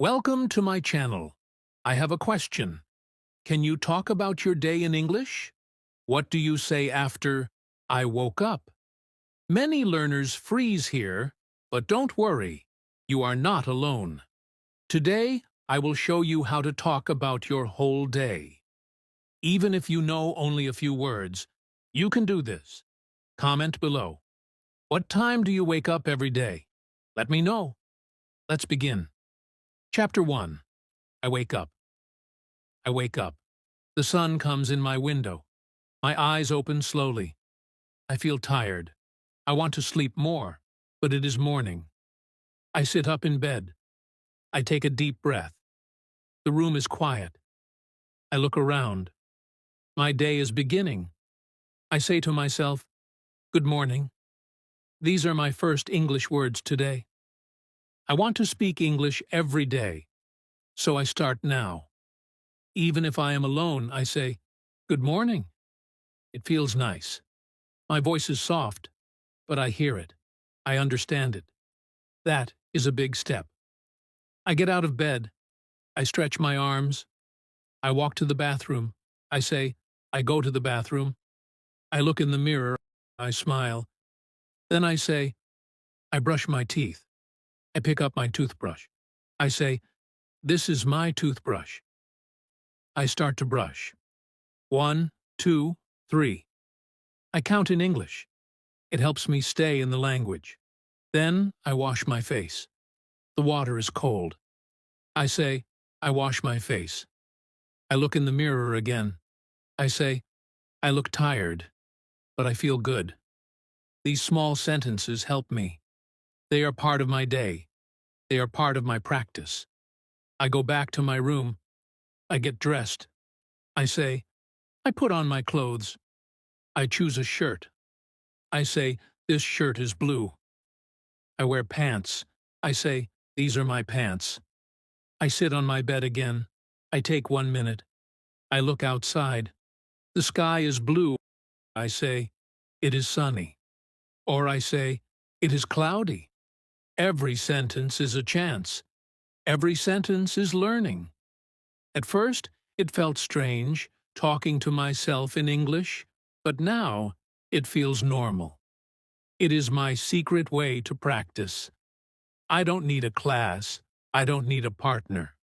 Welcome to my channel. I have a question. Can you talk about your day in English? What do you say after, "I woke up"? Many learners freeze here, but don't worry. You are not alone. Today, I will show you how to talk about your whole day. Even if you know only a few words, you can do this. Comment below. What time do you wake up every day? Let me know. Let's begin. Chapter 1. I wake up. I wake up. The sun comes in my window. My eyes open slowly. I feel tired. I want to sleep more, but it is morning. I sit up in bed. I take a deep breath. The room is quiet. I look around. My day is beginning. I say to myself, "Good morning." These are my first English words today. I want to speak English every day, so I start now. Even if I am alone, I say, "Good morning." It feels nice. My voice is soft, but I hear it. I understand it. That is a big step. I get out of bed. I stretch my arms. I walk to the bathroom. I say, "I go to the bathroom." I look in the mirror. I smile. Then I say, "I brush my teeth." I pick up my toothbrush. I say, "This is my toothbrush." I start to brush. 1, 2, 3. I count in English. It helps me stay in the language. Then I wash my face. The water is cold. I say, "I wash my face." I look in the mirror again. I say, "I look tired, but I feel good." These small sentences help me. They are part of my day. They are part of my practice. I go back to my room. I get dressed. I say, "I put on my clothes." I choose a shirt. I say, "This shirt is blue." I wear pants. I say, "These are my pants." I sit on my bed again. I take 1 minute. I look outside. The sky is blue. I say, "It is sunny." Or I say, "It is cloudy." Every sentence is a chance. Every sentence is learning. At first, it felt strange, talking to myself in English, but now it feels normal. It is my secret way to practice. I don't need a class. I don't need a partner.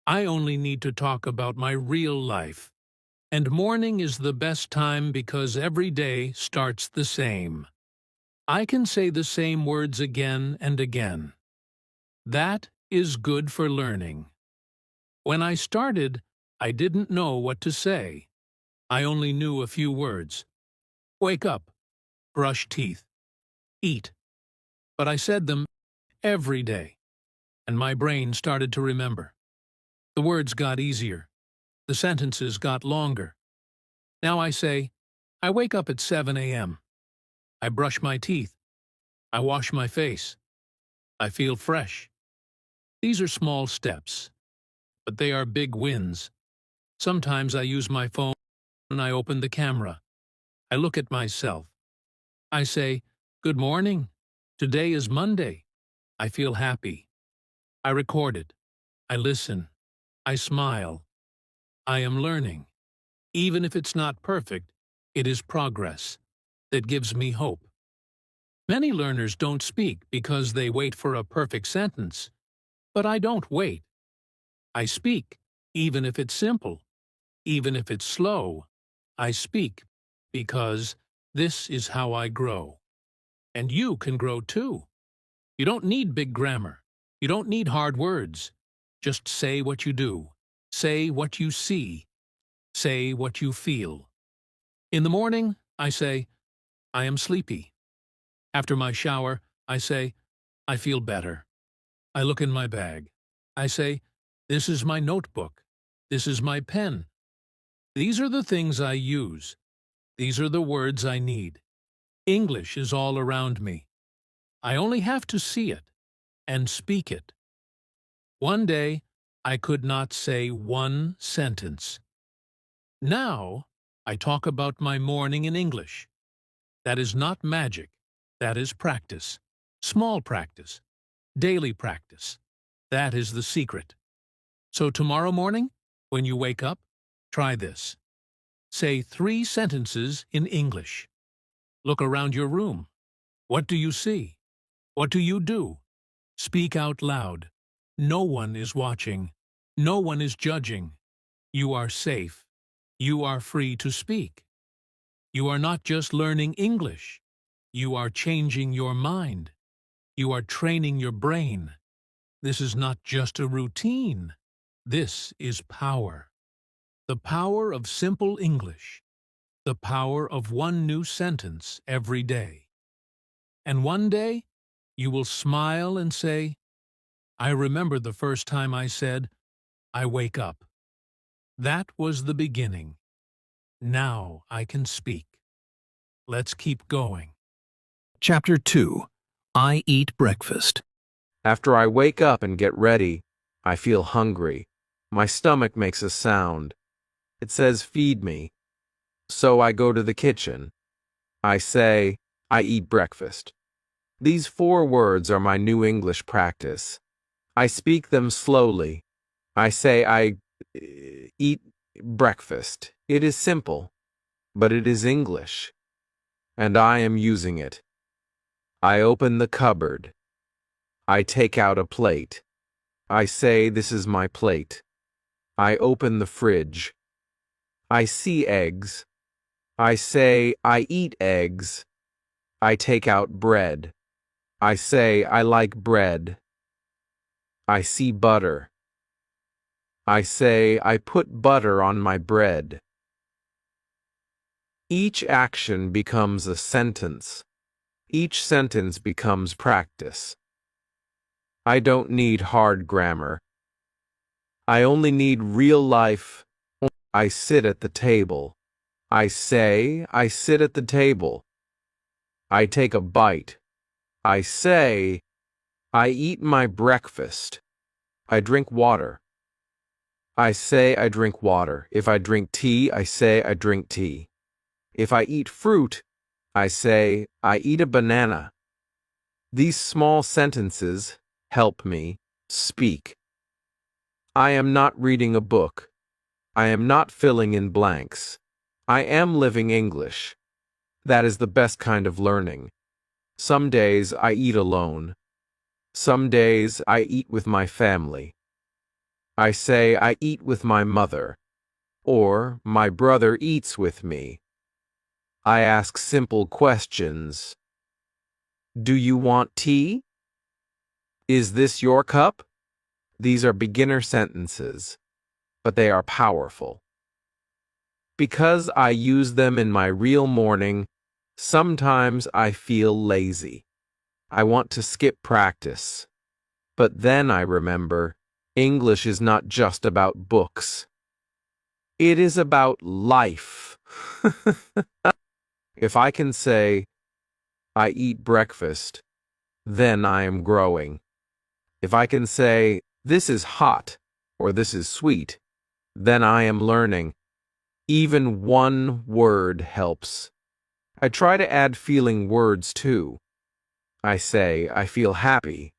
I only need to talk about my real life. And morning is the best time because every day starts the same. I can say the same words again and again. That is good for learning. When I started, I didn't know what to say. I only knew a few words. Wake up, brush teeth, eat. But I said them every day, and my brain started to remember. The words got easier. The sentences got longer. Now I say, "I wake up at 7 a.m. I brush my teeth. I wash my face. I feel fresh." These are small steps, but they are big wins. Sometimes I use my phone and I open the camera. I look at myself. I say, "Good morning. Today is Monday." I feel happy. I record it. I listen. I smile. I am learning. Even if it's not perfect, it is progress that gives me hope. Many learners don't speak because they wait for a perfect sentence. But I don't wait. I speak, even if it's simple, even if it's slow. I speak because this is how I grow. And you can grow too. You don't need big grammar. You don't need hard words. Just say what you do. Say what you see. Say what you feel. In the morning, I say, "I am sleepy." After my shower, I say, "I feel better." I look in my bag. I say, "This is my notebook. This is my pen." These are the things I use. These are the words I need. English is all around me. I only have to see it and speak it. One day, I could not say one sentence. Now, I talk about my morning in English. That is not magic. That is practice. Small practice. Daily practice. That is the secret. So tomorrow morning, when you wake up, try this. Say 3 sentences in English. Look around your room. What do you see? What do you do? Speak out loud. No one is watching. No one is judging. You are safe. You are free to speak. You are not just learning English. You are changing your mind. You are training your brain. This is not just a routine. This is power. The power of simple English. The power of one new sentence every day. And one day, you will smile and say, I remember the first time I said, I wake up. That was the beginning. Now I can speak. Let's keep going. Chapter 2. I eat breakfast. After I wake up and get ready, I feel hungry. My stomach makes a sound. It says feed me. So I go to the kitchen. I say, I eat breakfast. These 4 words are my new English practice. I speak them slowly. I say I eat breakfast. It is simple, but it is English, and I am using it. I open the cupboard. I take out a plate. I say this is my plate. I open the fridge. I see eggs. I say I eat eggs. I take out bread. I say I like bread. I see butter. I say I put butter on my bread. Each action becomes a sentence. Each sentence becomes practice. I don't need hard grammar. I only need real life. I sit at the table. I say I sit at the table. I take a bite. I say I eat my breakfast. I drink water. I say I drink water. If I drink tea, I say I drink tea. If I eat fruit, I say I eat a banana. These small sentences help me speak. I am not reading a book. I am not filling in blanks. I am living English. That is the best kind of learning. Some days I eat alone. Some days I eat with my family. I say I eat with my mother, or my brother eats with me. I ask simple questions. Do you want tea? Is this your cup? These are beginner sentences, but they are powerful. Because I use them in my real morning, sometimes I feel lazy. I want to skip practice. But then I remember, English is not just about books. It is about life. If I can say, I eat breakfast, then I am growing. If I can say, this is hot, or this is sweet, then I am learning. Even one word helps. I try to add feeling words too. I say, I feel happy,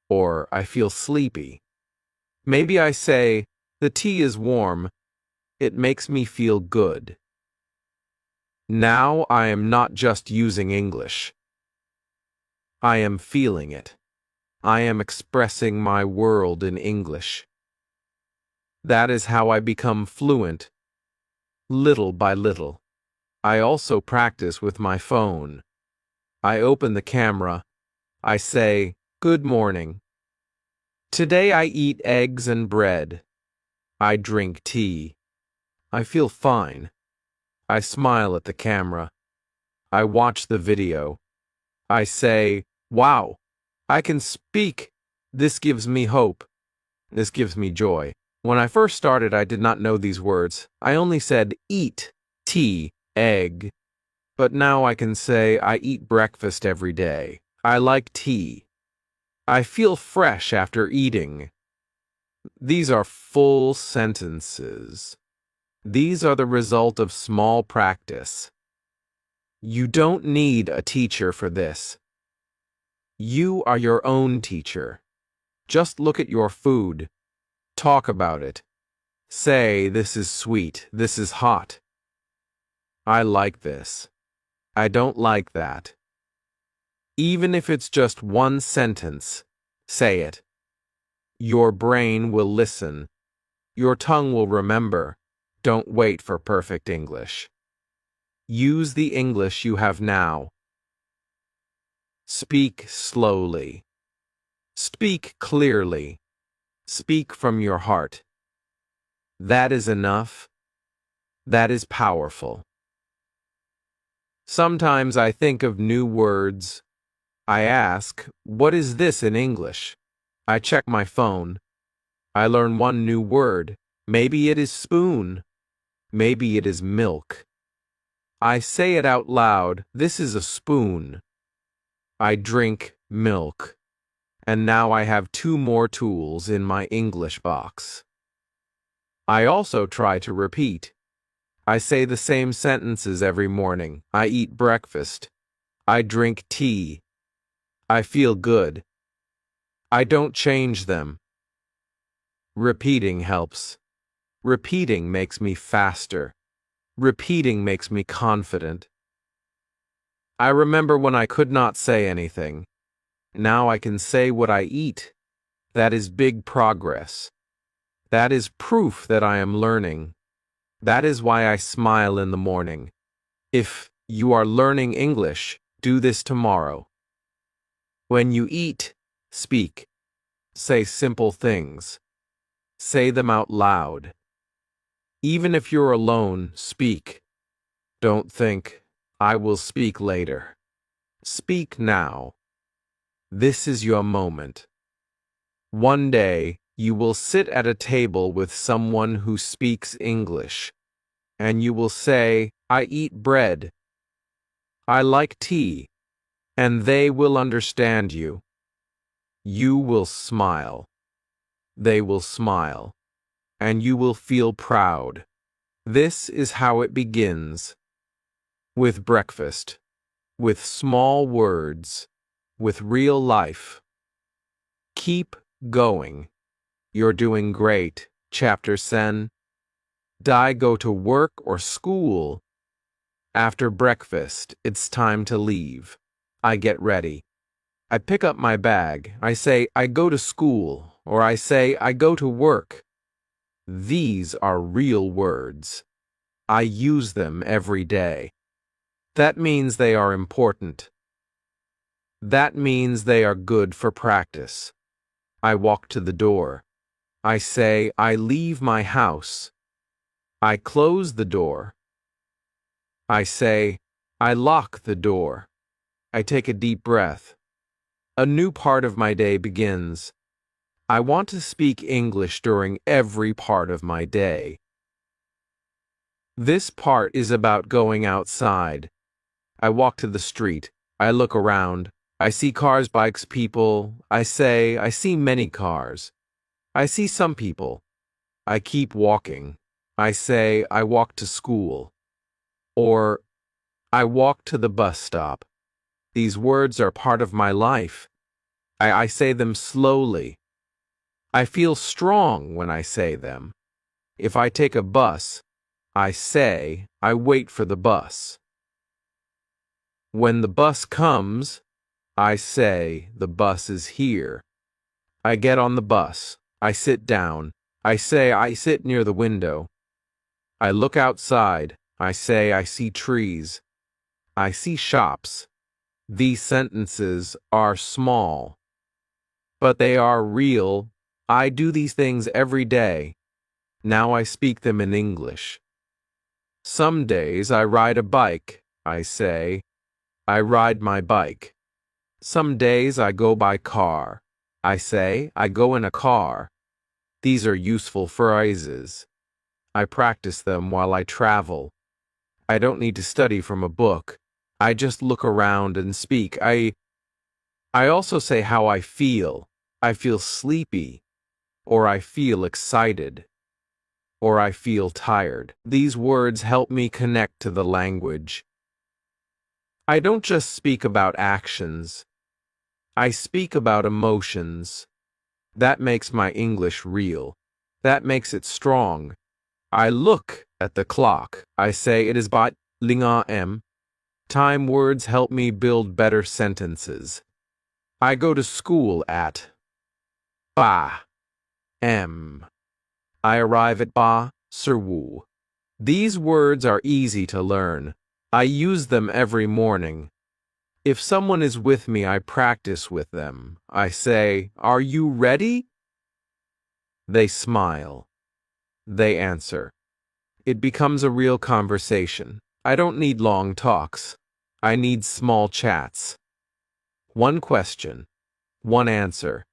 or I feel sleepy. Maybe I say, the tea is warm. It makes me feel good. Now I am not just using English. I am feeling it. I am expressing my world in English. That is how I become fluent, little by little. I also practice with my phone. I open the camera. I say, good morning. Today I eat eggs and bread. I drink tea. I feel fine. I smile at the camera. I watch the video. I say, wow, I can speak. This gives me hope. This gives me joy. When I first started, I did not know these words. I only said eat, tea, egg. But now I can say I eat breakfast every day. I like tea. I feel fresh after eating. These are full sentences. These are the result of small practice. You don't need a teacher for this. You are your own teacher. Just look at your food. Talk about it. Say, this is sweet, this is hot. I like this. I don't like that. Even if it's just one sentence, say it. Your brain will listen. Your tongue will remember. Don't wait for perfect English. Use the English you have now. Speak slowly. Speak clearly. Speak from your heart. That is enough. That is powerful. Sometimes I think of new words. I ask, what is this in English? I check my phone. I learn one new word. Maybe it is spoon. Maybe it is milk. I say it out loud. This is a spoon. I drink milk. And now I have 2 more tools in my English box. I also try to repeat. I say the same sentences every morning. I eat breakfast. I drink tea. I feel good. I don't change them. Repeating helps. Repeating makes me faster. Repeating makes me confident. I remember when I could not say anything. Now I can say what I eat. That is big progress. That is proof that I am learning. That is why I smile in the morning. If you are learning English, do this tomorrow. When you eat, speak. Say simple things. Say them out loud. Even if you're alone, speak. Don't think, I will speak later. Speak now. This is your moment. One day, you will sit at a table with someone who speaks English, and you will say, I eat bread. I like tea, and they will understand you. You will smile. They will smile, and you will feel proud. This is how it begins. With breakfast, with small words, with real life. Keep going. You're doing great. Chapter 10. I go to work or school. After breakfast, it's time to leave. I get ready. I pick up my bag. I say, I go to school, or I say, I go to work. These are real words. I use them every day. That means they are important. That means they are good for practice. I walk to the door. I say, I leave my house. I close the door. I say, I lock the door. I take a deep breath. A new part of my day begins. I want to speak English during every part of my day. This part is about going outside. I walk to the street. I look around. I see cars, bikes, people. I say, I see many cars. I see some people. I keep walking. I say, I walk to school. Or, I walk to the bus stop. These words are part of my life. I say them slowly. I feel strong when I say them. If I take a bus, I say, I wait for the bus. When the bus comes, I say, the bus is here. I get on the bus. I sit down. I say, I sit near the window. I look outside. I say, I see trees. I see shops. These sentences are small, but they are real. I do these things every day. Now I speak them in English. Some days I ride a bike. I say, I ride my bike. Some days I go by car. I say, I go in a car. These are useful phrases. I practice them while I travel. I don't need to study from a book. I just look around and speak. I also say how I feel. I feel sleepy, or I feel excited, or I feel tired. These words help me connect to the language. I don't just speak about actions. I speak about emotions. That makes my English real. That makes it strong. I look at the clock. I say it is about 0 am. Time words help me build better sentences. I go to school at ba am. I arrive at ba serwu. These words are easy to learn. I use them every morning. If someone is with me, I practice with them. I say, "Are you ready?" They smile. They answer. It becomes a real conversation. I don't need long talks. I need small chats. One question, one answer.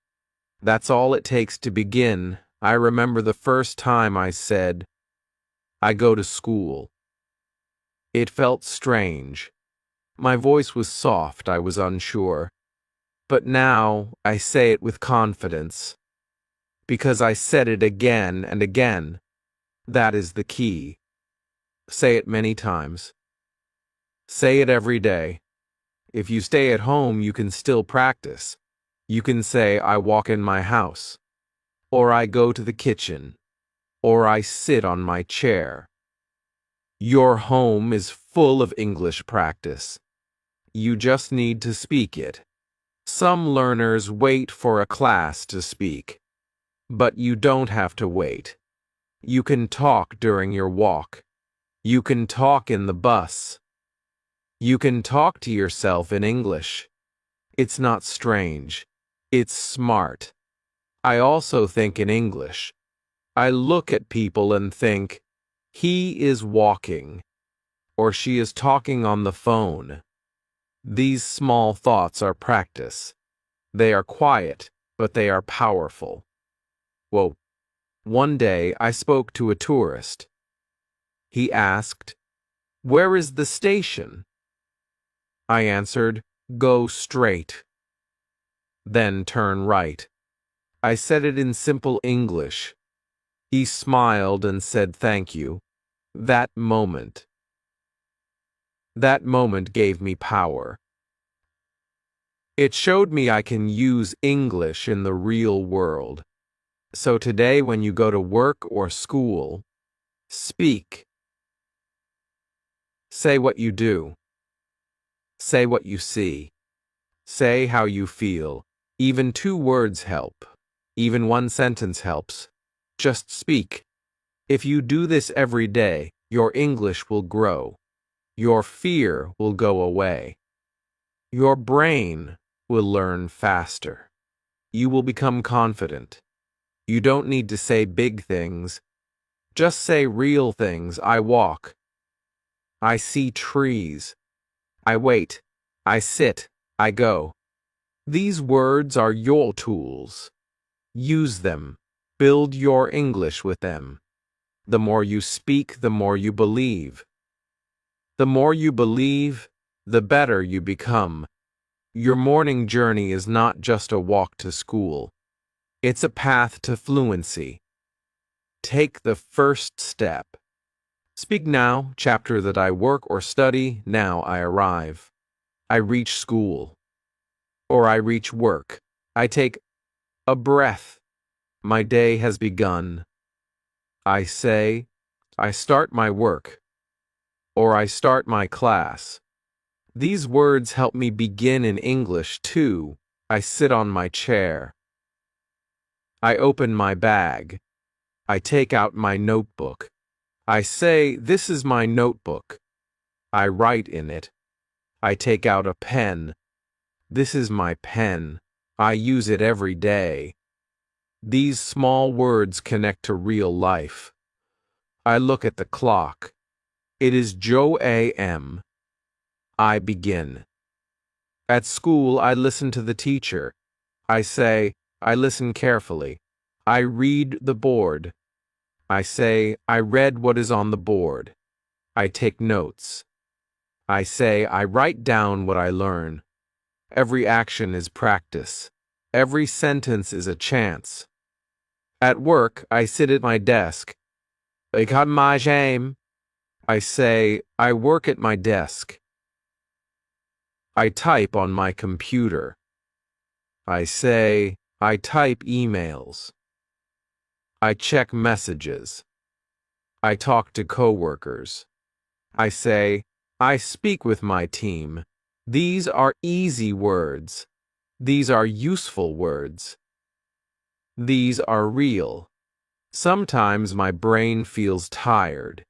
That's all it takes to begin. I remember the first time I said, "I go to school." It felt strange. My voice was soft, I was unsure. But now I say it with confidence. Because I said it again and again. That is the key. Say it many times. Say it every day. If you stay at home, you can still practice. You can say, "I walk in my house," or "I go to the kitchen," or "I sit on my chair." Your home is full of English practice. You just need to speak it. Some learners wait for a class to speak. But you don't have to wait. You can talk during your walk. You can talk in the bus. You can talk to yourself in English. It's not strange. It's smart. I also think in English. I look at people and think, "He is walking," or "She is talking on the phone." These small thoughts are practice. They are quiet, but they are powerful. Whoa. One day I spoke to a tourist. He asked, "Where is the station?" I answered, "Go straight. Then turn right." I said it in simple English. He smiled and said thank you. That moment gave me power. It showed me I can use English in the real world. So today when you go to work or school, speak. Say what you do. Say what you see. Say how you feel. Even 2 words help. Even 1 sentence helps. Just speak. If you do this every day, your English will grow. Your fear will go away. Your brain will learn faster. You will become confident. You don't need to say big things. Just say real things. I walk. I see trees. I wait. I sit. I go. These words are your tools. Use them. Build your English with them. The more you speak, the more you believe. The more you believe, the better you become. Your morning journey is not just a walk to school. It's a path to fluency. Take the first step. Speak now, chapter that I work or study, now I arrive. I reach school. Or I reach work. I take a breath. My day has begun. I say, I start my work. Or I start my class. These words help me begin in English too. I sit on my chair. I open my bag. I take out my notebook. I say, "This is my notebook." I write in it. I take out a pen. This is my pen. I use it every day. These small words connect to real life. I look at the clock. It is Joe a.m. I begin. At school, I listen to the teacher. I say, I listen carefully. I read the board. I say, I read what is on the board. I take notes. I say, I write down what I learn. Every action is practice. Every sentence is a chance. At work, I sit at my desk. Ik had my shame. I say, I work at my desk. I type on my computer. I say, I type emails. I check messages. I talk to coworkers. I say, I speak with my team. These are easy words. These are useful words. These are real. Sometimes my brain feels tired.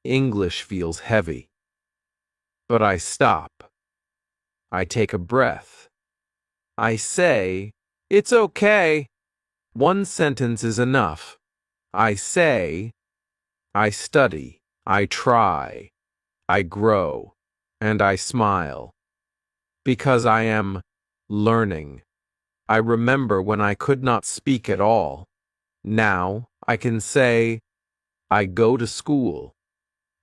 English feels heavy. But I stop. I take a breath. I say, it's okay. One sentence is enough. I say, I study, I try, I grow, and I smile. Because I am learning. I remember when I could not speak at all. Now I can say, I go to school.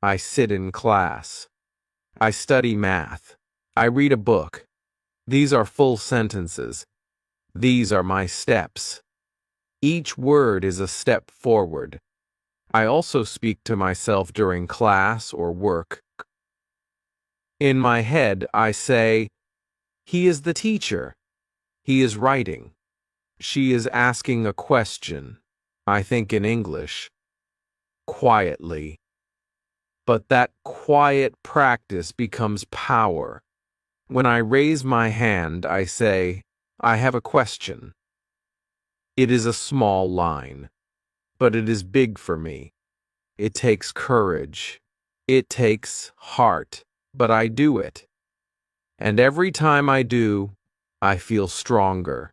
I sit in class. I study math. I read a book. These are full sentences. These are my steps. Each word is a step forward. I also speak to myself during class or work. In my head, I say, he is the teacher. He is writing. She is asking a question. I think in English. Quietly. But that quiet practice becomes power. When I raise my hand, I say, I have a question. It is a small line, but it is big for me. It takes courage. It takes heart, but I do it. And every time I do, I feel stronger.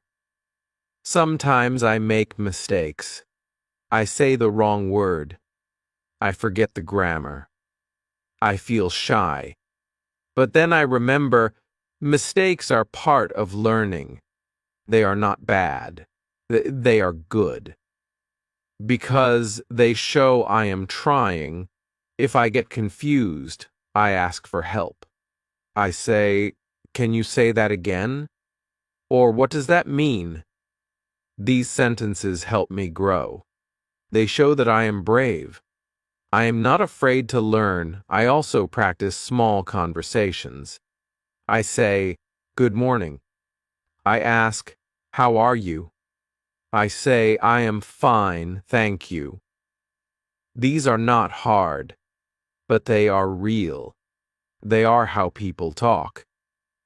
Sometimes I make mistakes. I say the wrong word. I forget the grammar. I feel shy. But then I remember mistakes are part of learning. They are not bad. They are good. Because they show I am trying. If I get confused, I ask for help. I say, can you say that again? Or what does that mean? These sentences help me grow. They show that I am brave. I am not afraid to learn. I also practice small conversations. I say, good morning. I ask, how are you? I say, I am fine, thank you. These are not hard, but they are real. They are how people talk.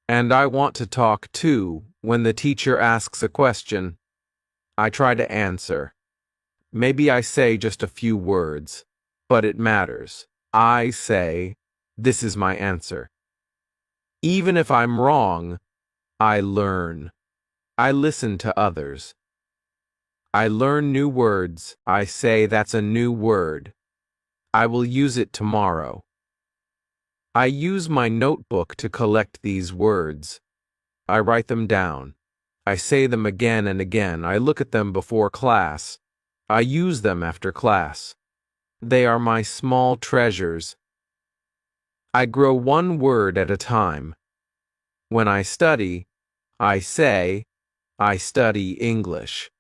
And I want to talk too. When the teacher asks a question, I try to answer. Maybe I say just a few words, but it matters. I say, this is my answer. Even if I'm wrong, I learn. I listen to others. I learn new words. I say that's a new word. I will use it tomorrow. I use my notebook to collect these words. I write them down. I say them again and again. I look at them before class. I use them after class. They are my small treasures. I grow one word at a time. When I study, I say, I study English.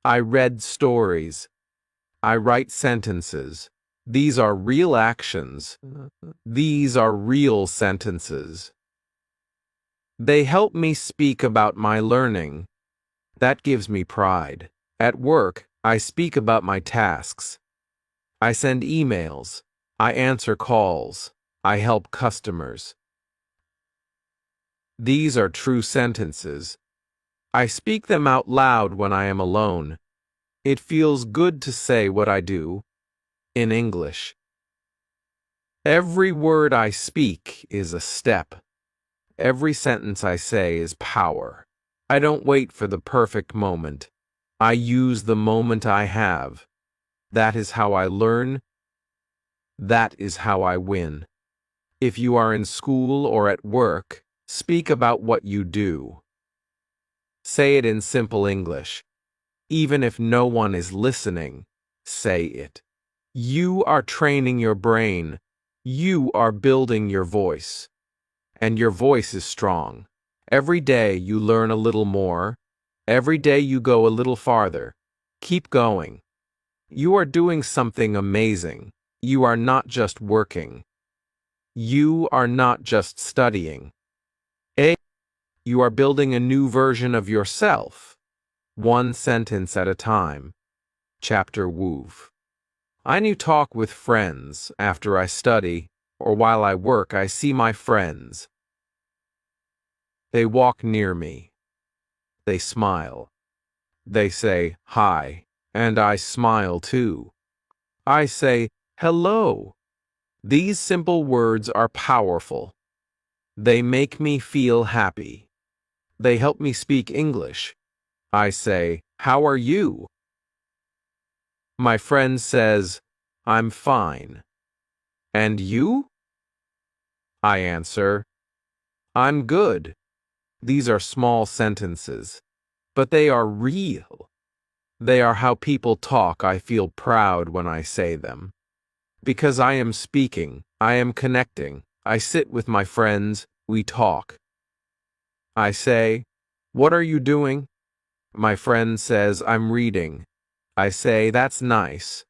I read stories. I write sentences. These are real actions. These are real sentences. They help me speak about my learning. That gives me pride. At work, I speak about my tasks. I send emails. I answer calls. I help customers. These are true sentences. I speak them out loud when I am alone. It feels good to say what I do in English. Every word I speak is a step. Every sentence I say is power. I don't wait for the perfect moment. I use the moment I have. That is how I learn. That is how I win. If you are in school or at work, speak about what you do. Say it in simple English. Even if no one is listening, say it. You are training your brain. You are building your voice. And your voice is strong. Every day you learn a little more. Every day you go a little farther. Keep going. You are doing something amazing. You are not just working. You are not just studying. You are building a new version of yourself, one sentence at a time. Chapter Woof. I new talk with friends after I study, or while I work I see my friends. They walk near me. They smile. They say hi, and I smile too. I say hello. These simple words are powerful. They make me feel happy. They help me speak English. I say, how are you? My friend says, I'm fine. And you? I answer, I'm good. These are small sentences, but they are real. They are how people talk. I feel proud when I say them. Because I am speaking, I am connecting. I sit with my friends, we talk. I say, what are you doing? My friend says, I'm reading. I say, that's nice.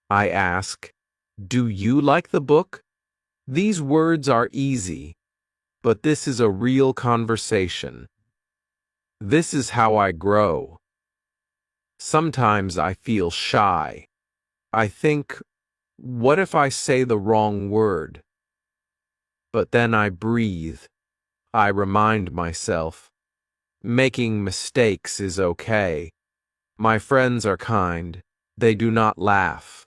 I ask, do you like the book? These words are easy, but this is a real conversation. This is how I grow. Sometimes I feel shy. I think, what if I say the wrong word? But then I breathe. I remind myself, making mistakes is okay. My friends are kind. They do not laugh.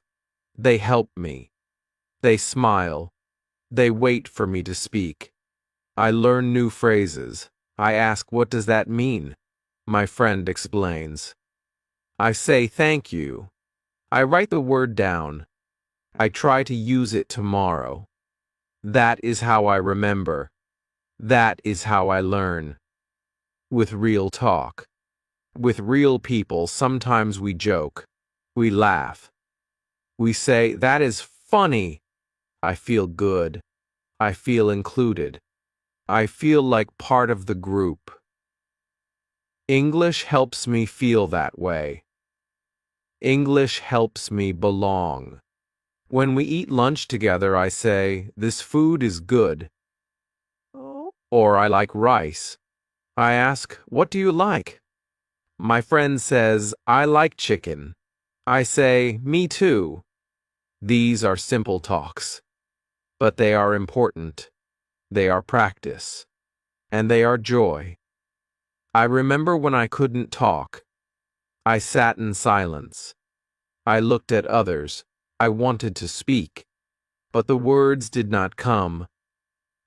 They help me. They smile. They wait for me to speak. I learn new phrases. I ask, what does that mean? My friend explains. I say thank you. I write the word down. I try to use it tomorrow. That is how I remember. That is how I learn. With real talk. With real people, sometimes we joke. We laugh. We say, that is funny. I feel good. I feel included. I feel like part of the group. English helps me feel that way. English helps me belong. When we eat lunch together, I say, this food is good. Or I like rice. I ask, what do you like? My friend says, I like chicken. I say, me too. These are simple talks, but they are important. They are practice, and they are joy. I remember when I couldn't talk. I sat in silence. I looked at others. I wanted to speak, but the words did not come.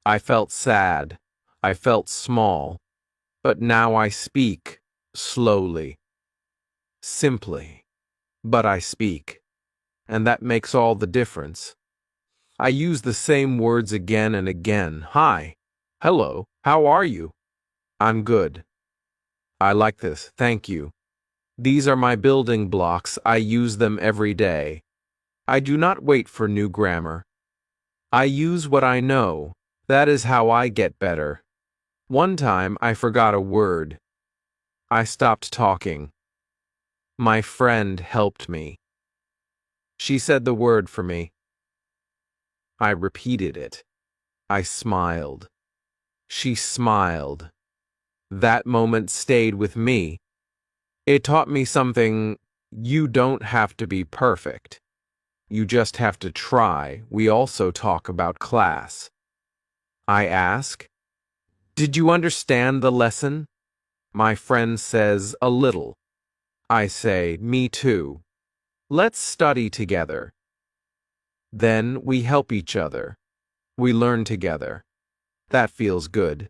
I felt sad. I felt small. But now I speak, slowly, simply. But I speak, and that makes all the difference. I use the same words again and again. Hi. Hello. How are you? I'm good. I like this. Thank you. These are my building blocks. I use them every day. I do not wait for new grammar. I use what I know. That is how I get better. One time I forgot a word. I stopped talking. My friend helped me. She said the word for me. I repeated it. I smiled. She smiled. That moment stayed with me. It taught me something. You don't have to be perfect. You just have to try. We also talk about class. I ask, did you understand the lesson? My friend says, a little. I say, me too. Let's study together. Then we help each other. We learn together. That feels good.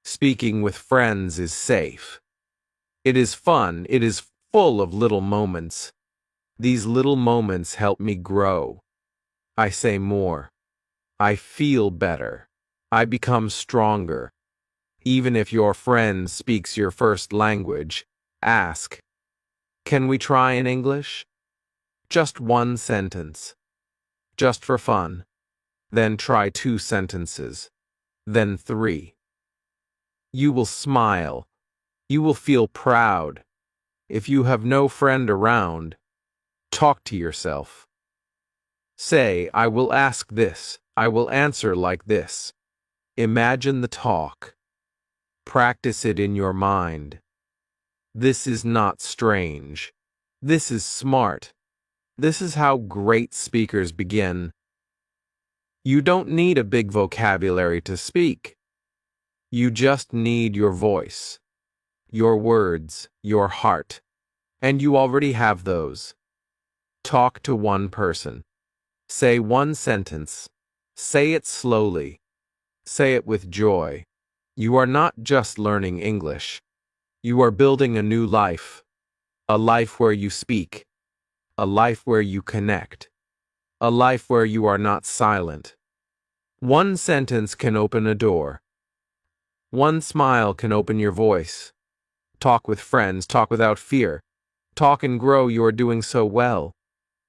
Speaking with friends is safe. It is fun. It is full of little moments. These little moments help me grow. I say more. I feel better. I become stronger. Even if your friend speaks your first language, ask, can we try in English? Just one sentence. Just for fun. Then try 2 sentences. Then 3. You will smile. You will feel proud. If you have no friend around, talk to yourself. Say, I will ask this. I will answer like this. Imagine the talk. Practice it in your mind. This is not strange. This is smart. This is how great speakers begin. You don't need a big vocabulary to speak. You just need your voice, your words, your heart. And you already have those. Talk to one person. Say one sentence. Say it slowly. Say it with joy. You are not just learning English. You are building a new life. A life where you speak. A life where you connect. A life where you are not silent. One sentence can open a door. One smile can open your voice. Talk with friends, talk without fear. Talk and grow, you are doing so well.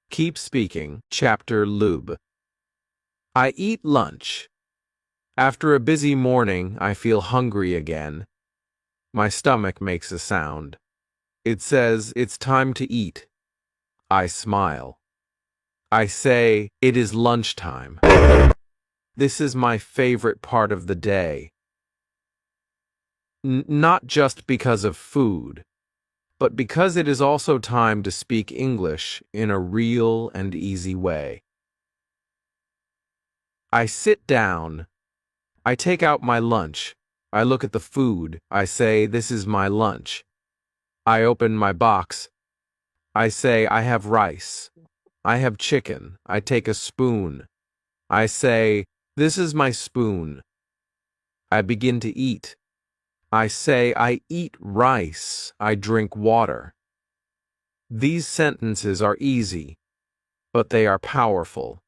Keep speaking. Chapter Lube. I eat lunch. After a busy morning, I feel hungry again. My stomach makes a sound. It says, it's time to eat. I smile. I say, it is lunchtime. This is my favorite part of the day. Not just because of food, but because it is also time to speak English in a real and easy way. I sit down. I take out my lunch. I look at the food. I say, this is my lunch. I open my box. I say, I have rice. I have chicken. I take a spoon. I say, this is my spoon. I begin to eat. I say, I eat rice. I drink water. These sentences are easy, but they are powerful,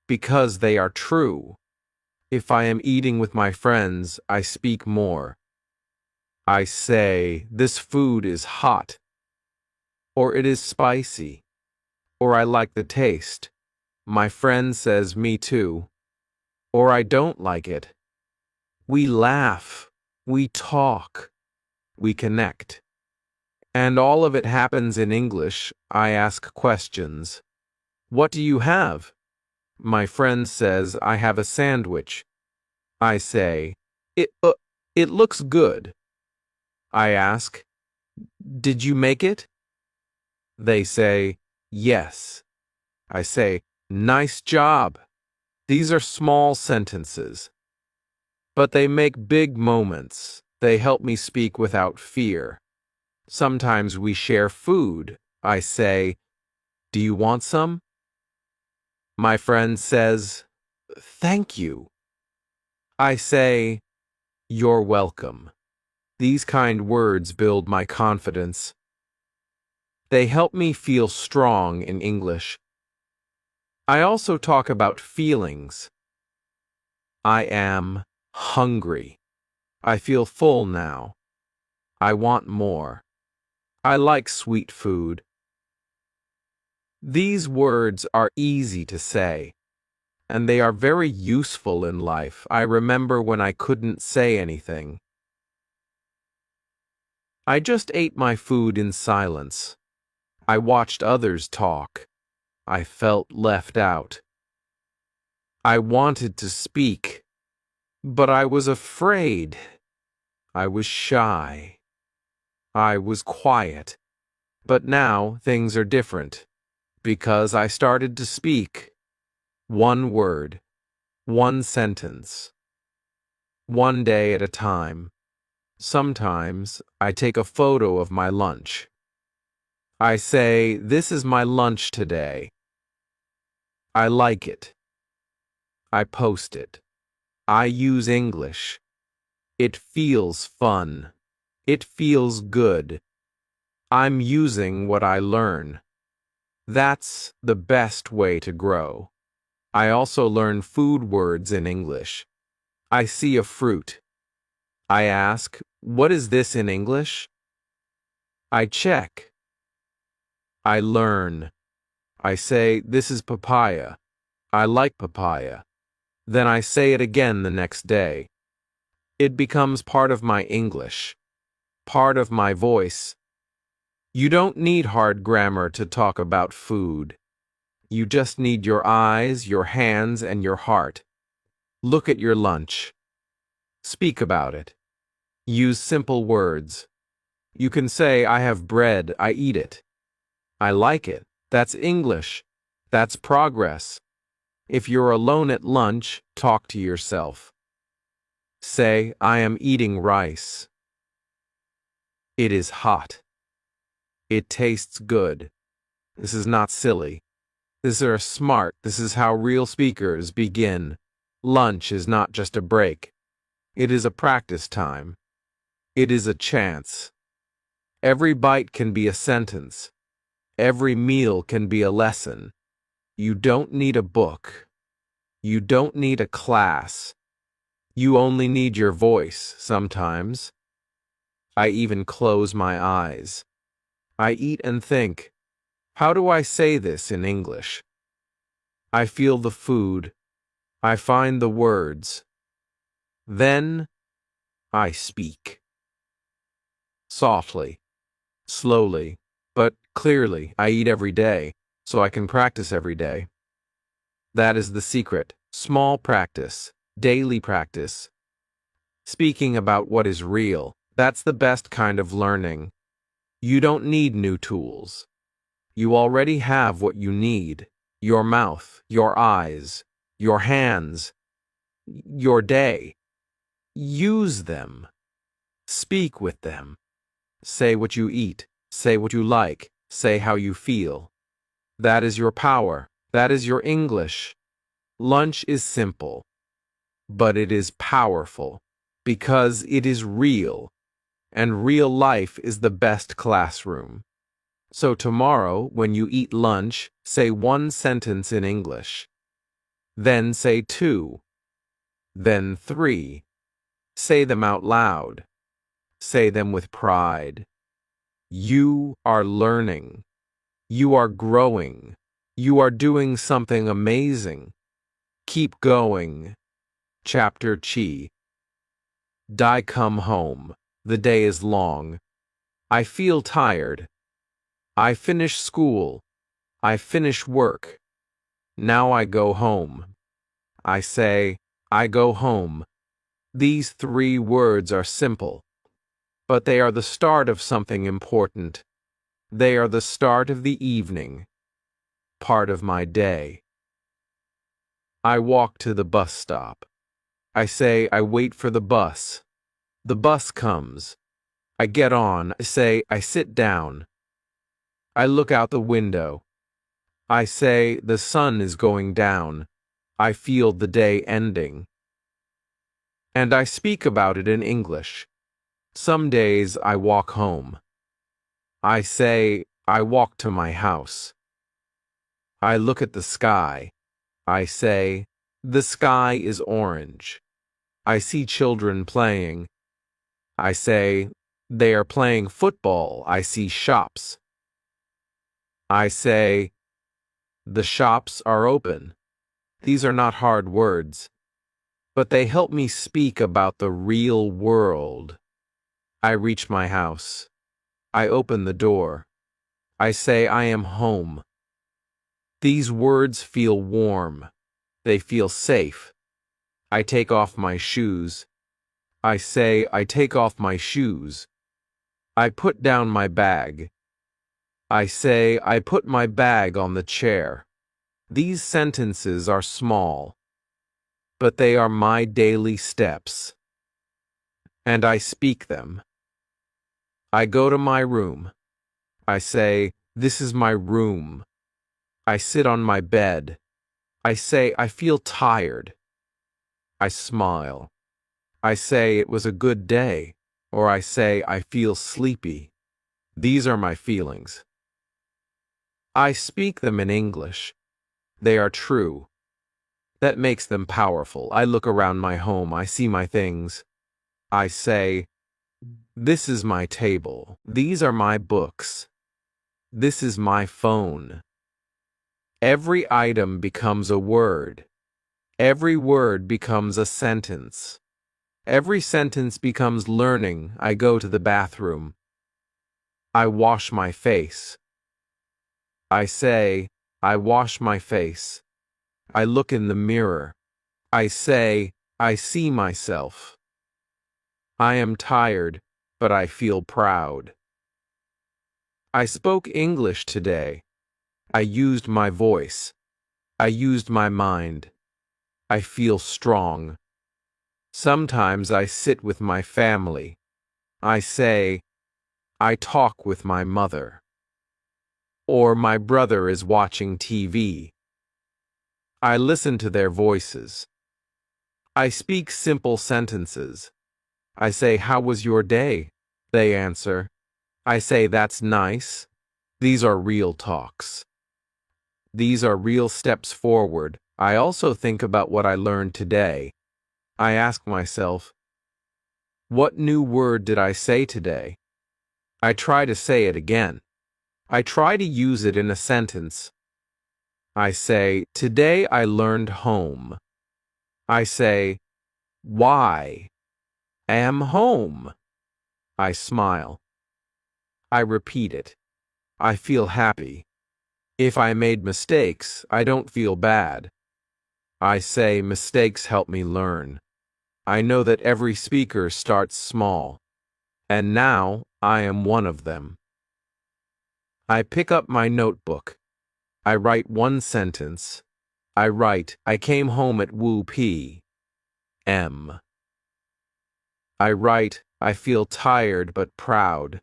because they are true. If I am eating with my friends, I speak more. I say, this food is hot, or it is spicy, or I like the taste. My friend says, me too, or I don't like it. We laugh, we talk, we connect. And all of it happens in English. I ask questions. What do you have? My friend says, I have a sandwich. I say, it looks good. I ask, did you make it? They say, yes. I say, nice job. These are small sentences, but they make big moments. They help me speak without fear. Sometimes we share food. I say, do you want some? My friend says, thank you. I say, you're welcome. These kind words build my confidence. They help me feel strong in English. I also talk about feelings. I am hungry. I feel full now. I want more. I like sweet food. These words are easy to say, and they are very useful in life. I remember when I couldn't say anything. I just ate my food in silence. I watched others talk. I felt left out. I wanted to speak, but I was afraid. I was shy. I was quiet. But now things are different, because I started to speak. One word, one sentence, one day at a time. Sometimes I take a photo of my lunch. I say, this is my lunch today. I like it. I post it. I use English. It feels fun. It feels good. I'm using what I learn. That's the best way to grow. I also learn food words in English. I see a fruit. I ask, what is this in English? I check. I learn. I say, this is papaya. I like papaya. Then I say it again the next day. It becomes part of my English, part of my voice. You don't need hard grammar to talk about food. You just need your eyes, your hands, and your heart. Look at your lunch. Speak about it. Use simple words. You can say, I have bread, I eat it. I like it. That's English. That's progress. If you're alone at lunch, talk to yourself. Say, I am eating rice. It is hot. It tastes good. This is not silly. This is smart. This is how real speakers begin. Lunch is not just a break. It is a practice time. It is a chance. Every bite can be a sentence. Every meal can be a lesson. You don't need a book. You don't need a class. You only need your voice sometimes. I even close my eyes. I eat and think, how do I say this in English? I feel the food. I find the words. Then I speak. Softly, slowly, but clearly. I eat every day, so I can practice every day. That is the secret. Small practice, daily practice. Speaking about what is real, that's the best kind of learning. You don't need new tools. You already have what you need. Your mouth, your eyes, your hands, your day. Use them. Speak with them. Say what you eat. Say what you like. Say how you feel. That is your power. That is your English. Lunch is simple, but it is powerful because it is real, and real life is the best classroom. So tomorrow, when you eat lunch, say one sentence in English. Then say two. Then three. Say them out loud. Say them with pride. You are learning. You are growing. You are doing something amazing. Keep going. Chapter Chi. Die come home. The day is long. I feel tired. I finish school. I finish work. Now I go home. I say, I go home. These 3 words are simple, but they are the start of something important. They are the start of the evening, part of my day. I walk to the bus stop. I say I wait for the bus. The bus comes. I get on. I say I sit down. I look out the window. I say the sun is going down. I feel the day ending. And I speak about it in English. Some days I walk home. I say I walk to my house. I look at the sky. I say the sky is orange. I see children playing. I say they are playing football. I see shops. I say the shops are open. These are not hard words, but they help me speak about the real world. I reach my house. I open the door. I say I am home. These words feel warm. They feel safe. I take off my shoes. I say I take off my shoes. I put down my bag. I say I put my bag on the chair. These sentences are small, but they are my daily steps. And I speak them. I go to my room. I say, this is my room. I sit on my bed. I say, I feel tired. I smile. I say, it was a good day. Or I say, I feel sleepy. These are my feelings. I speak them in English. They are true. That makes them powerful. I look around my home. I see my things. I say, this is my table. These are my books. This is my phone. Every item becomes a word. Every word becomes a sentence. Every sentence becomes learning. I go to the bathroom. I wash my face. I say, I wash my face. I look in the mirror. I say, I see myself. I am tired, but I feel proud. I spoke English today. I used my voice. I used my mind. I feel strong. Sometimes I sit with my family. I say, I talk with my mother. Or my brother is watching TV. I listen to their voices. I speak simple sentences. I say, how was your day? They answer. I say, that's nice. These are real talks. These are real steps forward. I also think about what I learned today. I ask myself, what new word did I say today? I try to say it again. I try to use it in a sentence. I say, today I learned home. I say, why? Am home. I smile. I repeat it. I feel happy. If I made mistakes, I don't feel bad. I say mistakes help me learn. I know that every speaker starts small, and now I am one of them. I pick up my notebook. I write one sentence. I write, I came home at Woo p.m. I write, I feel tired but proud.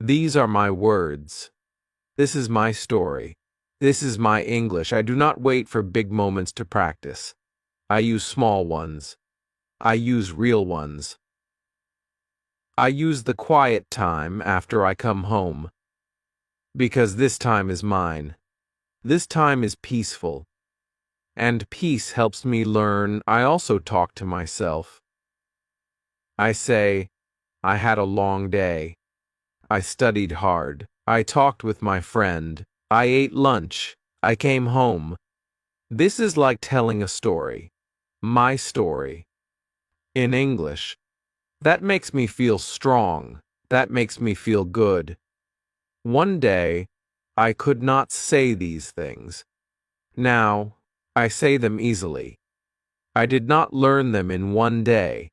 These are my words. This is my story. This is my English. I do not wait for big moments to practice. I use small ones. I use real ones. I use the quiet time after I come home. Because this time is mine. This time is peaceful. And peace helps me learn. I also talk to myself. I say, I had a long day. I studied hard. I talked with my friend. I ate lunch. I came home. This is like telling a story. My story. In English. That makes me feel strong. That makes me feel good. One day, I could not say these things. Now, I say them easily. I did not learn them in one day.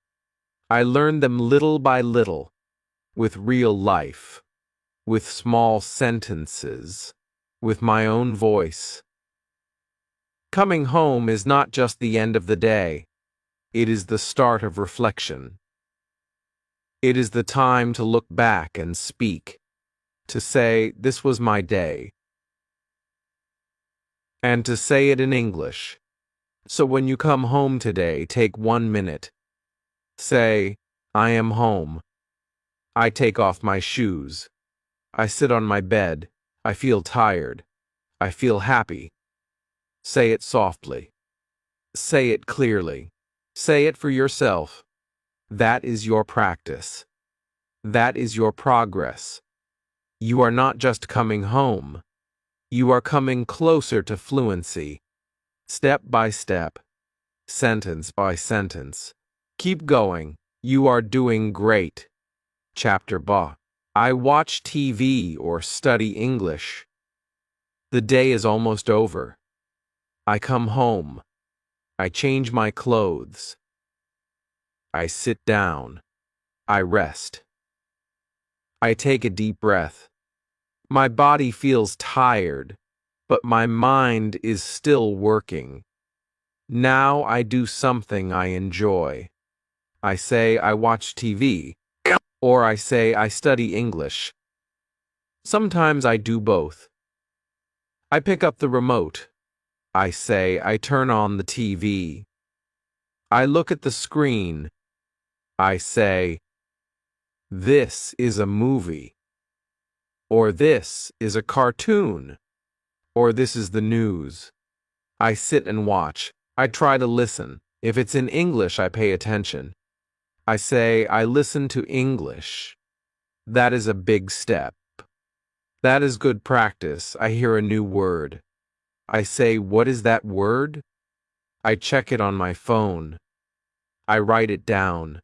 I learned them little by little, with real life, with small sentences, with my own voice. Coming home is not just the end of the day. It is the start of reflection. It is the time to look back and speak, to say, this was my day, and to say it in English. So when you come home today, take 1 minute. Say, I am home. I take off my shoes. I sit on my bed. I feel tired. I feel happy. Say it softly. Say it clearly. Say it for yourself. That is your practice. That is your progress. You are not just coming home. You are coming closer to fluency. Step by step. Sentence by sentence. Keep going. You are doing great. Chapter Ba. I watch TV or study English. The day is almost over. I come home. I change my clothes. I sit down. I rest. I take a deep breath. My body feels tired, but my mind is still working. Now I do something I enjoy. I say I watch TV, or I say I study English. Sometimes I do both. I pick up the remote. I say I turn on the TV. I look at the screen. I say, this is a movie. Or this is a cartoon. Or this is the news. I sit and watch. I try to listen. If it's in English, I pay attention. I say I listen to English. That is a big step. That is good practice. I hear a new word. I say, what is that word? I check it on my phone. I write it down.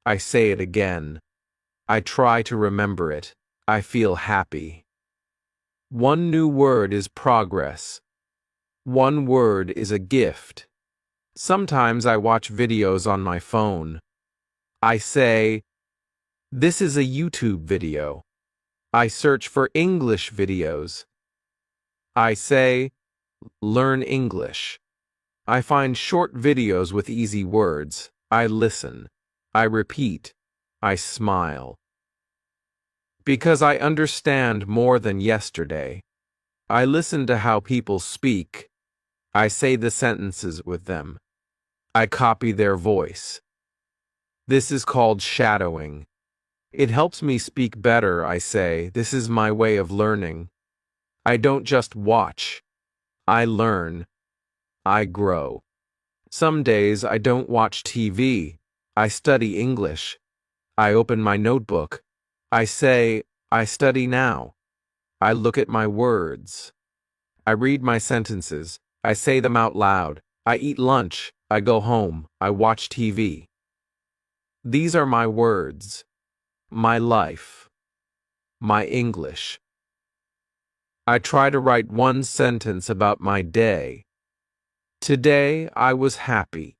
I say it again. I try to remember it. I feel happy. One new word is progress. One word is a gift. Sometimes I watch videos on my phone. I say, this is a YouTube video. I search for English videos. I say, learn English. I find short videos with easy words. I listen. I repeat. I smile. Because I understand more than yesterday. I listen to how people speak. I say the sentences with them. I copy their voice. This is called shadowing. It helps me speak better, I say. This is my way of learning. I don't just watch. I learn. I grow. Some days I don't watch TV. I study English. I open my notebook. I say, I study now. I look at my words. I read my sentences. I say them out loud. I eat lunch. I go home. I watch TV. These are my words. My life. My English. I try to write one sentence about my day. Today I was happy.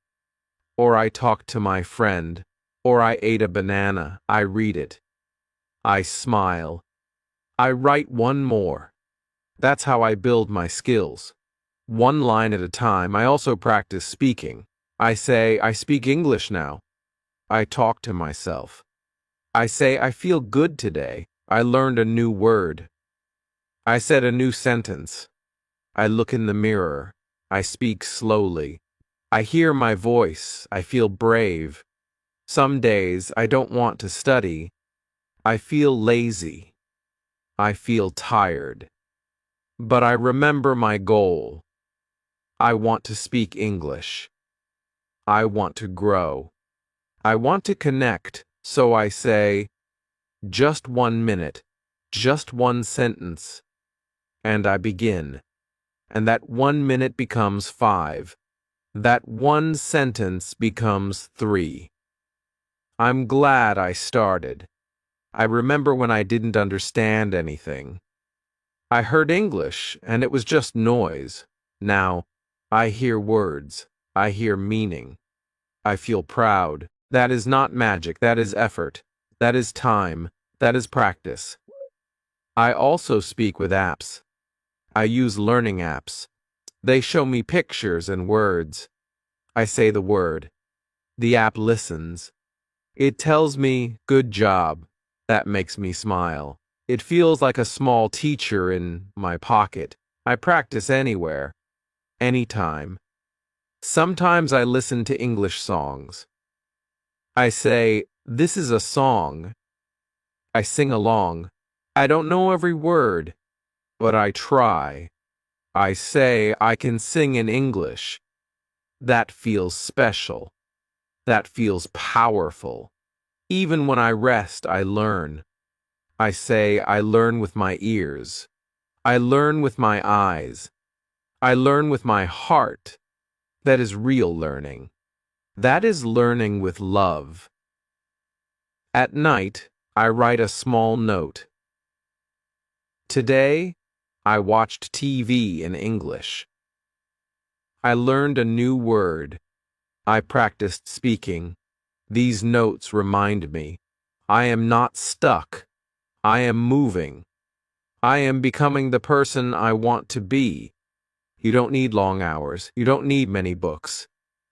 Or I talked to my friend. Or I ate a banana. I read it. I smile. I write one more. That's how I build my skills. One line at a time. I also practice speaking. I say, I speak English now. I talk to myself. I say, I feel good today. I learned a new word. I said a new sentence. I look in the mirror. I speak slowly. I hear my voice. I feel brave. Some days I don't want to study. I feel lazy. I feel tired. But I remember my goal. I want to speak English. I want to grow. I want to connect, so I say, just 1 minute, just one sentence, and I begin. And that 1 minute becomes 5. That one sentence becomes 3. I'm glad I started. I remember when I didn't understand anything. I heard English, and it was just noise. Now, I hear words. I hear meaning. I feel proud. That is not magic. That is effort. That is time. That is practice. I also speak with apps. I use learning apps. They show me pictures and words. I say the word. The app listens. It tells me, good job. That makes me smile. It feels like a small teacher in my pocket. I practice anywhere, anytime. Sometimes I listen to English songs. I say, this is a song. I sing along. I don't know every word, but I try. I say I can sing in English. That feels special. That feels powerful. Even when I rest, I learn. I say I learn with my ears. I learn with my eyes. I learn with my heart. That is real learning. That is learning with love. At night, I write a small note. Today, I watched TV in English. I learned a new word. I practiced speaking. These notes remind me. I am not stuck. I am moving. I am becoming the person I want to be. You don't need long hours. You don't need many books.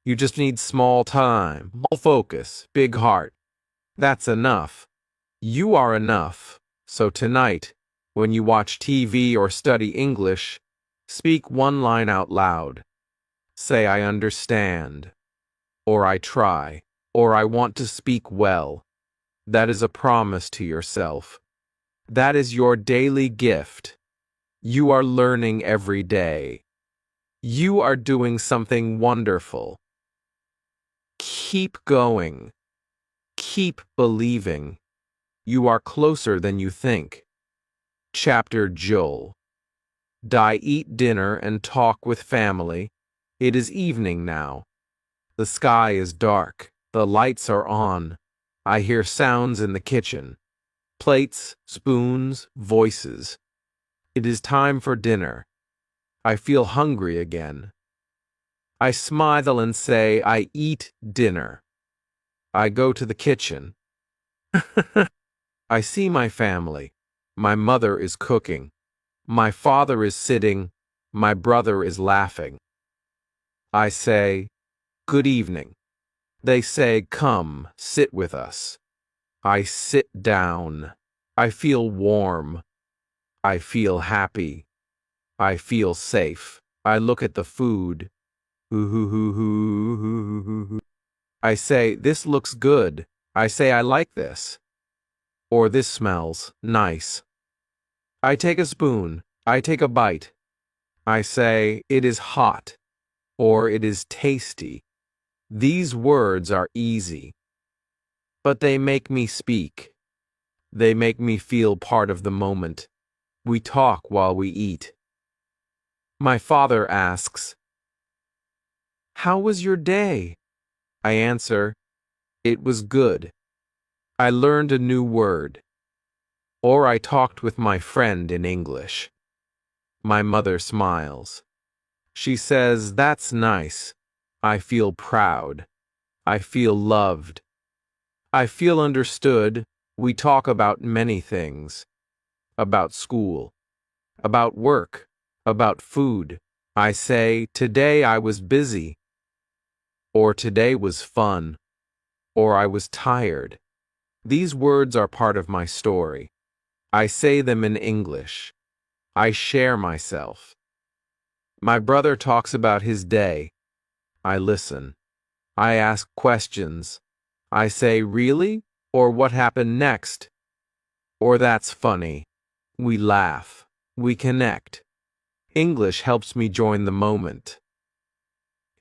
You just need small time, small focus, big heart. That's enough. You are enough. So tonight, when you watch TV or study English, speak one line out loud. Say, I understand, or I try, or I want to speak well. That is a promise to yourself. That is your daily gift. You are learning every day. You are doing something wonderful. Keep going. Keep believing. You are closer than you think. Chapter Joel. I eat dinner and talk with family. It is evening now. The sky is dark. The lights are on. I hear sounds in the kitchen. Plates, spoons, voices. It is time for dinner. I feel hungry again. I smile and say, I eat dinner. I go to the kitchen. I see my family. My mother is cooking. My father is sitting. My brother is laughing. I say, good evening. They say, come, sit with us. I sit down. I feel warm. I feel happy. I feel safe. I look at the food. I say, this looks good. I say, I like this. Or this smells nice. I take a spoon. I take a bite. I say, it is hot. Or it is tasty. These words are easy. But they make me speak. They make me feel part of the moment. We talk while we eat. My father asks, how was your day? I answer, it was good. I learned a new word. Or I talked with my friend in English. My mother smiles. She says, that's nice. I feel proud. I feel loved. I feel understood. We talk about many things. About school. About work. About food. I say, today I was busy. Or today was fun. Or I was tired. These words are part of my story. I say them in English. I share myself. My brother talks about his day. I listen. I ask questions. I say, really? Or what happened next? Or that's funny. We laugh. We connect. English helps me join the moment.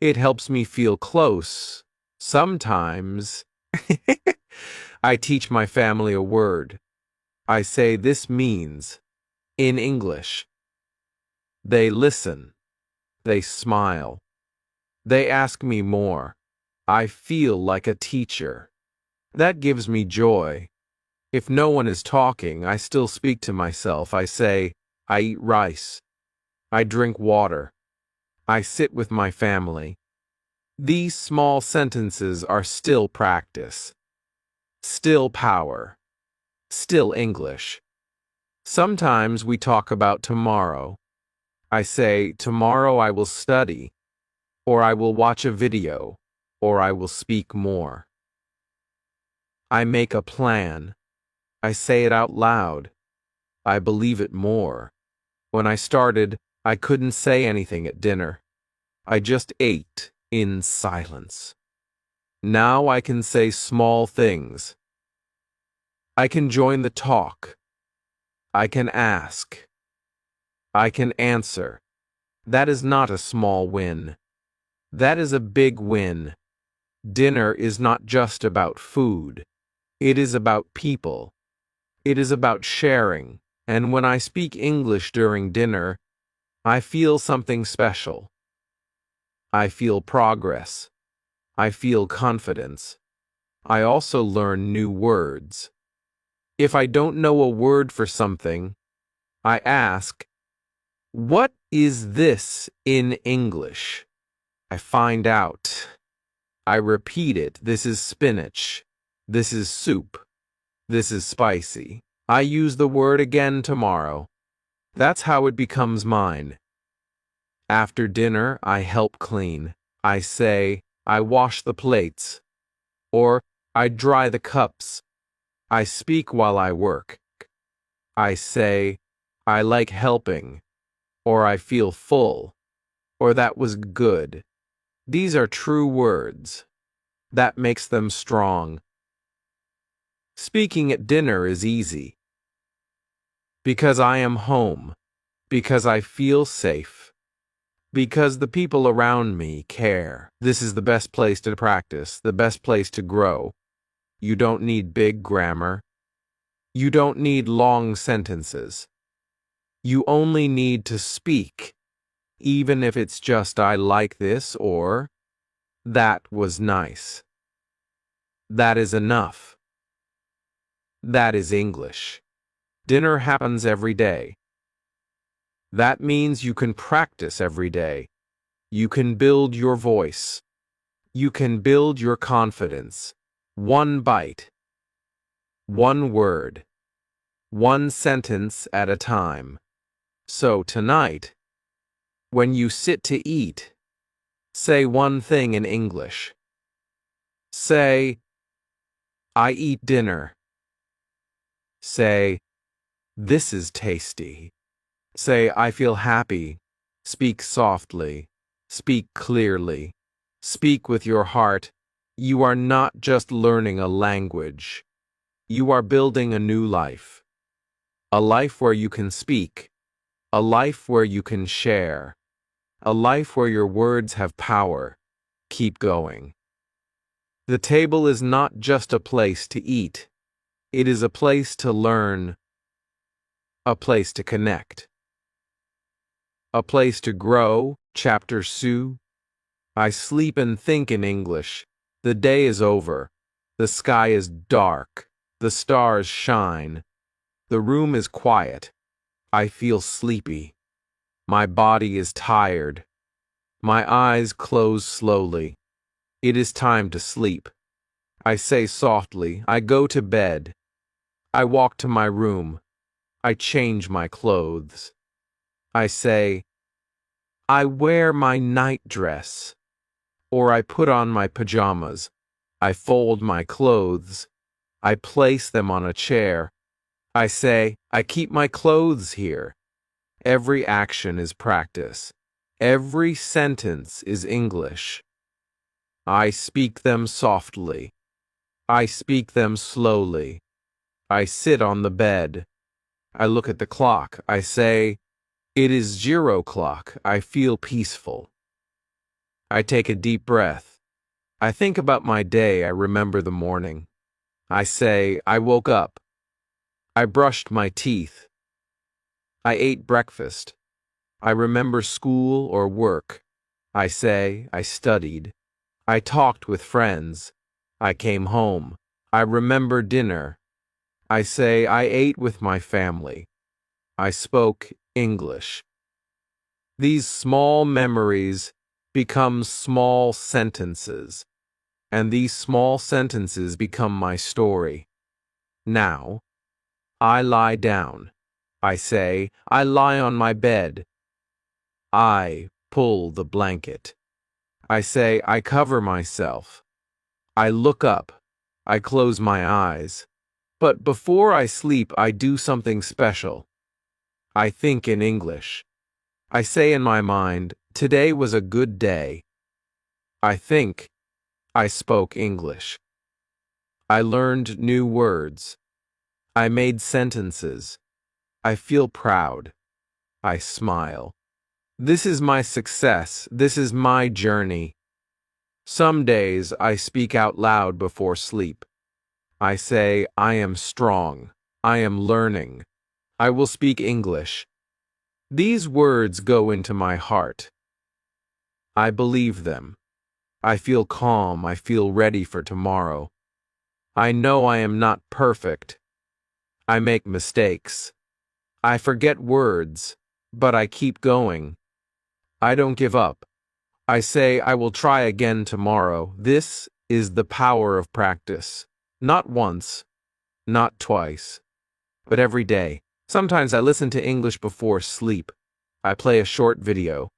It helps me feel close. Sometimes I teach my family a word. I say this means, in English. They listen. They smile. They ask me more. I feel like a teacher. That gives me joy. If no one is talking, I still speak to myself. I say, I eat rice. I drink water. I sit with my family. These small sentences are still practice. Still power. Still English. Sometimes we talk about tomorrow. I say, tomorrow I will study, or I will watch a video, or I will speak more. I make a plan. I say it out loud. I believe it more. When I started, I couldn't say anything at dinner. I just ate in silence. Now I can say small things. I can join the talk. I can ask. I can answer. That is not a small win. That is a big win. Dinner is not just about food. It is about people. It is about sharing. And when I speak English during dinner, I feel something special. I feel progress. I feel confidence. I also learn new words. If I don't know a word for something, I ask, what is this in English? I find out. I repeat it. This is spinach. This is soup. This is spicy. I use the word again tomorrow. That's how it becomes mine. After dinner, I help clean. I say, I wash the plates. Or, I dry the cups. I speak while I work. I say, I like helping. Or I feel full. Or that was good. These are true words. That makes them strong. Speaking at dinner is easy. Because I am home. Because I feel safe. Because the people around me care. This is the best place to practice, the best place to grow. You don't need big grammar. You don't need long sentences. You only need to speak, even if it's just I like this or that was nice. That is enough. That is English. Dinner happens every day. That means you can practice every day. You can build your voice. You can build your confidence. One bite. One word. one sentence at a time. So tonight, when you sit to eat, say one thing in English. Say, I eat dinner. Say, this is tasty. Say, I feel happy. Speak softly. Speak clearly. Speak with your heart. You are not just learning a language. You are building a new life. A life where you can speak. A life where you can share. A life where your words have power. Keep going. The table is not just a place to eat. It is a place to learn. A place to connect. A place to grow. Chapter 2. I sleep and think in English. The day is over. The sky is dark. The stars shine. The room is quiet. I feel sleepy. My body is tired. My eyes close slowly. It is time to sleep. I say softly, I go to bed. I walk to my room. I change my clothes. I say, I wear my nightdress. Or I put on my pajamas. I fold my clothes. I place them on a chair. I say, I keep my clothes here. Every action is practice. Every sentence is English. I speak them softly. I speak them slowly. I sit on the bed. I look at the clock. I say, it is 0 o'clock. I feel peaceful. I take a deep breath. I think about my day. I remember the morning. I say, I woke up. I brushed my teeth. I ate breakfast. I remember school or work. I say, I studied. I talked with friends. I came home. I remember dinner. I say, I ate with my family. I spoke English. These small memories become small sentences, and these small sentences become my story. Now, I lie down. I say, I lie on my bed. I pull the blanket. I say, I cover myself. I look up. I close my eyes. But before I sleep, I do something special. I think in English. I say in my mind, today was a good day. I think I spoke English. I learned new words. I made sentences. I feel proud. I smile. This is my success. This is my journey. Some days I speak out loud before sleep. I say, I am strong. I am learning. I will speak English. These words go into my heart. I believe them. I feel calm. I feel ready for tomorrow. I know I am not perfect. I make mistakes. I forget words, but I keep going. I don't give up. I say I will try again tomorrow. This is the power of practice. Not once, not twice, but every day. Sometimes I listen to English before sleep. I play a short video.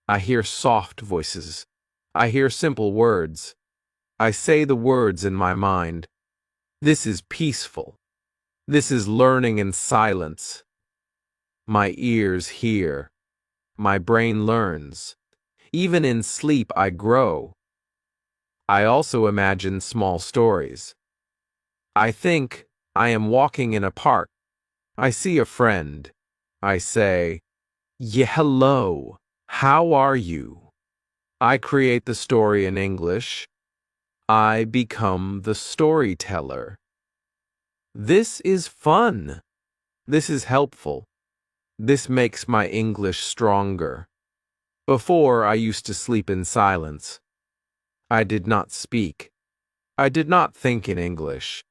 I hear soft voices. I hear simple words. I say the words in my mind. This is peaceful. This is learning in silence. My ears hear. My brain learns. Even in sleep, I grow. I also imagine small stories. I think I am walking in a park. I see a friend. I say, yeah, hello. How are you? I create the story in English. I become the storyteller. This is fun. This is helpful. This makes my English stronger. Before, I used to sleep in silence. I did not speak. I did not think in English.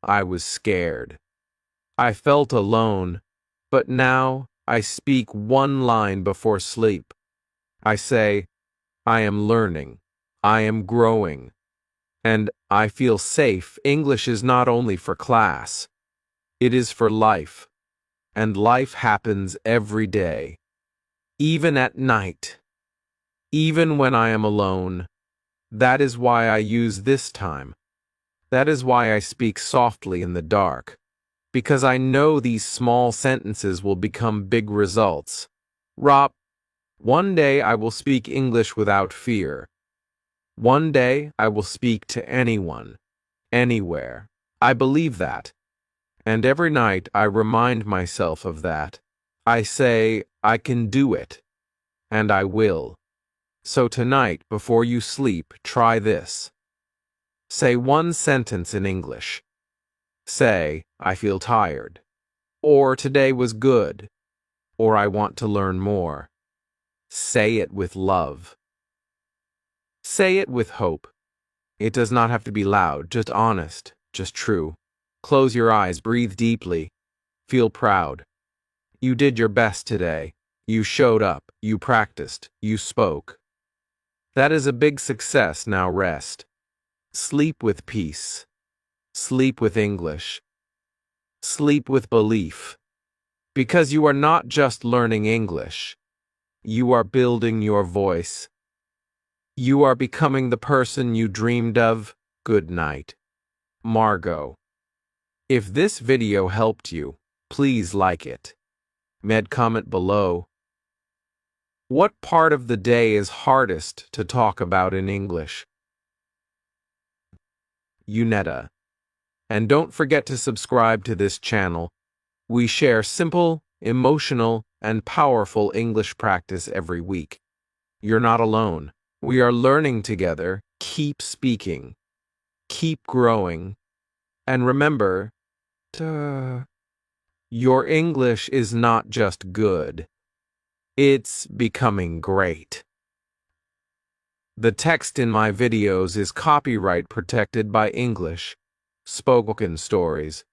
I was scared. I felt alone, but now I speak one line before sleep. I say, I am learning. I am growing. And I feel safe. English is not only for class. It is for life. and life happens every day, even at night, even when I am alone. That is why I use this time. That is why I speak softly in the dark, because I know these small sentences will become big results. Rob, one day I will speak English without fear. One day I will speak to anyone, anywhere. I believe that. And every night I remind myself of that. I say, I can do it. And I will. So tonight, before you sleep, try this. Say one sentence in English. Say, I feel tired. Or today was good. Or I want to learn more. Say it with love. Say it with hope. It does not have to be loud, just honest, just true. Close your eyes, breathe deeply. Feel proud. You did your best today. You showed up, you practiced, you spoke. That is a big success. Now rest. Sleep with peace. Sleep with English. Sleep with belief. Because you are not just learning English. You are building your voice. You are becoming the person you dreamed of. Good night. Margot. If this video helped you, please like it. Comment below. What part of the day is hardest to talk about in English? Unetta. And don't forget to subscribe to this channel. We share simple, emotional, and powerful English practice every week. You're not alone. We are learning together. Keep speaking. Keep growing. And remember, your English is not just good. It's becoming great. The text in my videos is copyright protected by English Spoken Stories.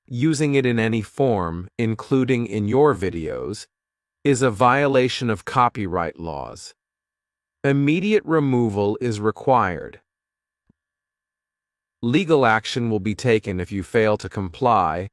Using it in any form, including in your videos, is a violation of copyright laws. Immediate removal is required. Legal action will be taken if you fail to comply,